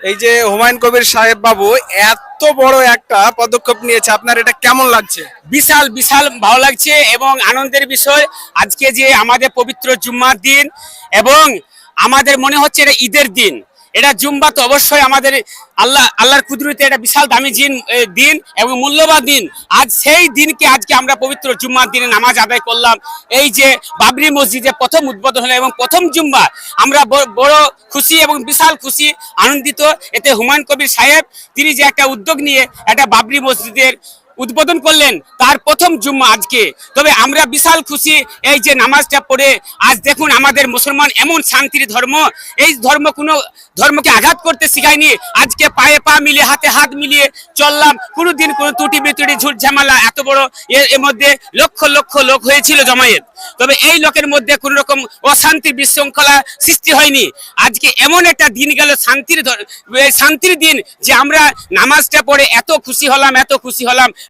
এই যে হুমায়ুন কবির সাহেব বাবু এত বড় একটা পদক্ষেপ নিয়েছে, আপনার এটা কেমন লাগছে? বিশাল বিশাল ভালো লাগছে এবং আনন্দের বিষয়। আজকে যে আমাদের পবিত্র জুম্মার দিন এবং আমাদের মনে হচ্ছে এটা ঈদের দিন। এটা জুম্বা তো অবশ্যই আমাদের আল্লাহর কুদরতে এটা বিশাল দামি দিন এবং মূল্যবান দিন। আজ সেই দিনকে আজকে আমরা পবিত্র জুম্মার দিনে নামাজ আদায় করলাম। এই যে বাবরি মসজিদে প্রথম উদ্বোধন হলো এবং প্রথম জুম্মা, আমরা বড় খুশি এবং বিশাল খুশি, আনন্দিত। এতে হুমায়ুন কবির সাহেব তিনি যে একটা উদ্যোগ নিয়ে একটা বাবরি মসজিদের উদ্বোধন করলেন, তার প্রথম জুম্মা আজকে। তবে আমরা বিশাল খুশি এই যে নামাজটা পড়ে। আজ দেখুন আমাদের মুসলমান এমন শান্তির ধর্ম, এই ধর্ম কোনো ধর্মকে আঘাত করতে শিখায়নি। আজকে পায়ে পা মিলিয়ে হাতে হাত মিলিয়ে চললাম, কোনোদিন কোনো ত্রুটি বিত্রুটি ঝুট ঝামেলা এত বড় এর মধ্যে লক্ষ লক্ষ লোক হয়েছিল জমায়েত। তবে এই লোকের মধ্যে কোন রকম অশান্তি বিশৃঙ্খলা সৃষ্টি হয়নি। আজকে এমন একটা দিন গেল শান্তির দিন, যে আমরা নামাজটা পড়ে এত খুশি হলাম, এত খুশি হলাম।